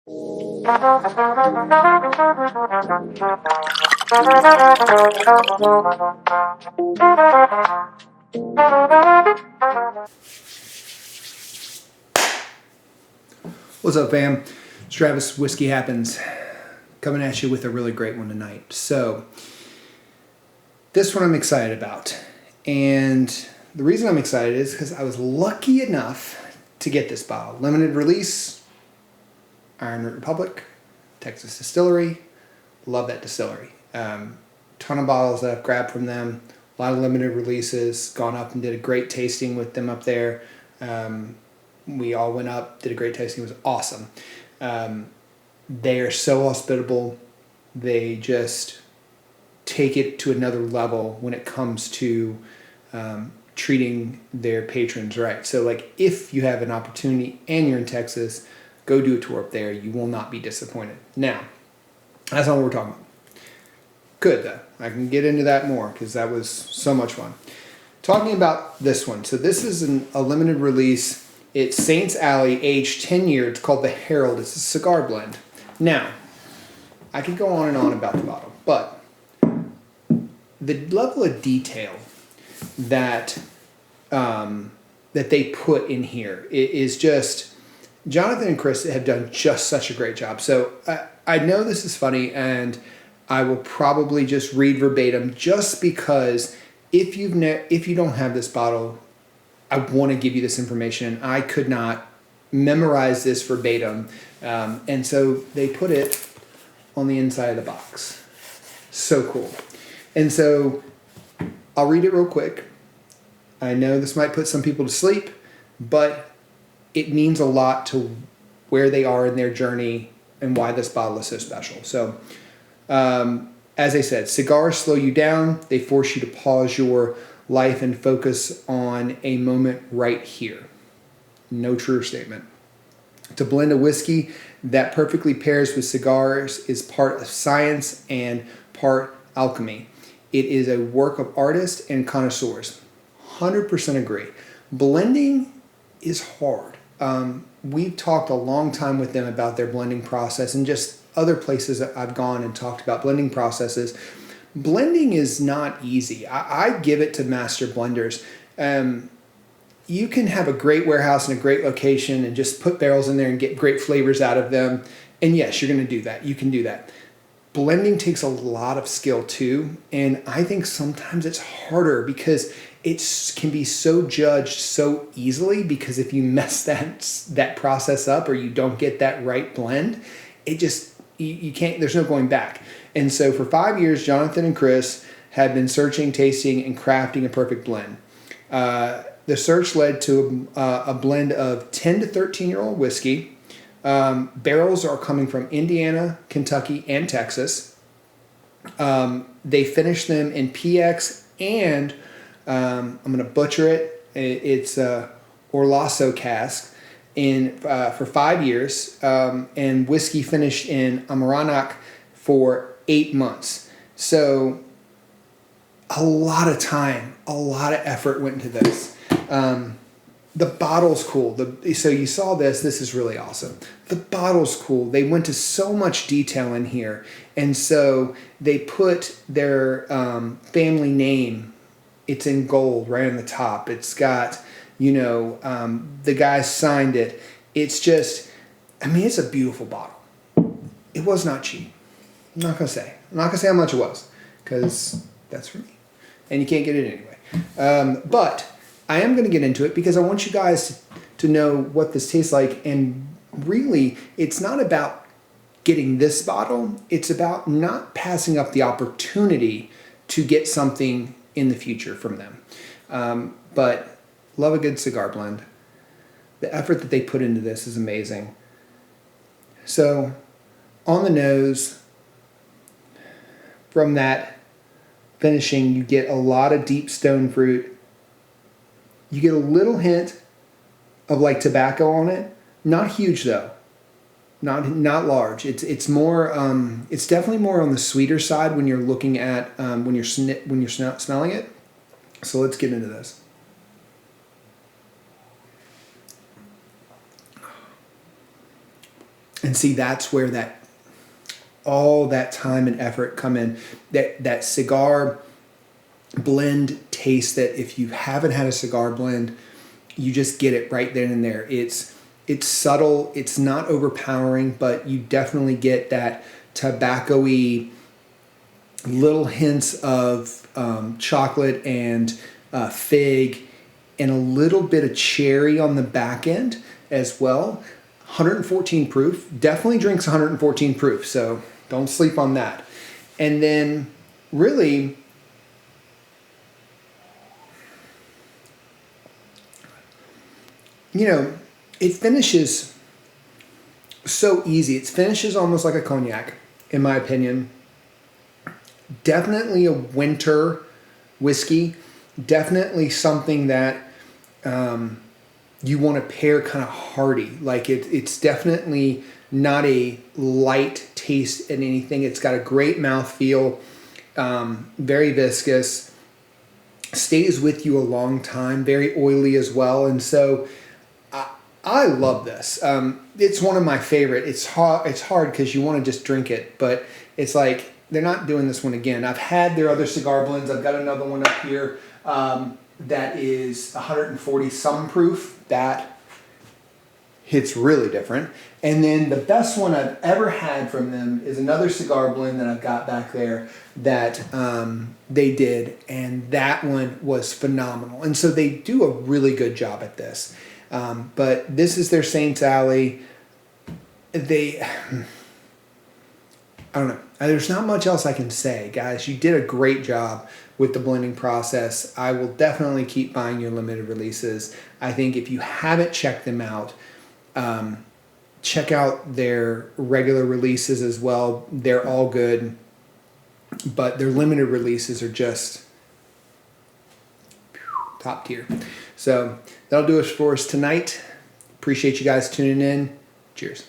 What's up, fam? It's Travis, Whiskey Happens, coming at you with a really great one tonight. So, this one I'm excited about. And the reason I'm excited is because I was lucky enough to get this bottle. Limited release, Ironroot Republic, Texas distillery. Love that distillery. Ton of bottles that I've grabbed from them. A lot of limited releases. Gone up and did a great tasting with them up there. We all went up, did a great tasting. It was awesome. They are so hospitable. They just take it to another level when it comes to treating their patrons right. So like if you have an opportunity and you're in Texas, go do a tour up there. You will not be disappointed. Now, that's not what we're talking about. Good though. I can get into that more because that was so much fun. Talking about this one. So this is a limited release. It's Saints Alley, aged 10 years. It's called The Herald. It's a cigar blend. Now, I could go on and on about the bottle, but the level of detail that that they put in here is just, Jonathan and Chris have done just such a great job. So I know this is funny, and I will probably just read verbatim just because if you don't have this bottle, I want to give you this information. I could not memorize this verbatim. And so they put it on the inside of the box. So cool. And so I'll read it real quick. I know this might put some people to sleep, but it means a lot to where they are in their journey and why this bottle is so special. So, as I said, cigars slow you down. They force you to pause your life and focus on a moment right here. No truer statement. To blend a whiskey that perfectly pairs with cigars is part of science and part alchemy. It is a work of artists and connoisseurs. 100% agree. Blending is hard. We've talked a long time with them about their blending process, and just other places that I've gone and talked about blending processes. Blending is not easy. I give it to master blenders. You can have a great warehouse and a great location and just put barrels in there and get great flavors out of them. And yes, you're going to do that. You can do that. Blending takes a lot of skill too. And I think sometimes it's harder because it can be so judged so easily, because if you mess that process up or you don't get that right blend, it just, you can't, there's no going back. And so for 5 years, Jonathan and Chris had been searching, tasting, and crafting a perfect blend. The search led to a blend of 10 to 13-year-old whiskey. Barrels are coming from Indiana, Kentucky, and Texas. They finished them in PX and, I'm going to butcher it, it's Orlasso cask for 5 years, and whiskey finished in Amaranac for 8 months. So a lot of time, a lot of effort went into this. The bottle's cool. So you saw this is really awesome. The bottle's cool. They went to so much detail in here. And so they put their family name, it's in gold right on the top. It's got, the guy signed it. It's just, it's a beautiful bottle. It was not cheap. I'm not going to say how much it was, because that's for me. And you can't get it anyway. But I am going to get into it because I want you guys to know what this tastes like. And really, it's not about getting this bottle. It's about not passing up the opportunity to get something in the future from them. But love a good cigar blend. The effort that they put into this is amazing. So on the nose, from that finishing, you get a lot of deep stone fruit. You get a little hint of like tobacco on it. Not huge though. Not large. It's more. It's definitely more on the sweeter side when you're looking at when you're smelling it. So let's get into this. And see, that's where all that time and effort come in. That cigar blend taste that if you haven't had a cigar blend, you just get it right then and there. It's subtle, it's not overpowering, but you definitely get that tobacco-y little hints of chocolate and fig and a little bit of cherry on the back end as well. 114 proof, definitely drinks 114 proof, so don't sleep on that. And then really, you know, it finishes so easy. It finishes almost like a cognac, in my opinion. Definitely a winter whiskey. Definitely something that you want to pair kind of hearty. Like it's definitely not a light taste in anything. It's got a great mouthfeel, very viscous, stays with you a long time, very oily as well. And so I love this. It's one of my favorite. It's hard because you want to just drink it, but it's like they're not doing this one again. I've had their other cigar blends. I've got another one up here that is 140 some proof. That hits really different. And then the best one I've ever had from them is another cigar blend that I've got back there that they did, and that one was phenomenal. And so they do a really good job at this. But this is their Saints Alley. I don't know. There's not much else I can say, guys. You did a great job with the blending process. I will definitely keep buying your limited releases. I think if you haven't checked them out, check out their regular releases as well. They're all good, but their limited releases are just top tier. So that'll do it for us tonight. Appreciate you guys tuning in. Cheers.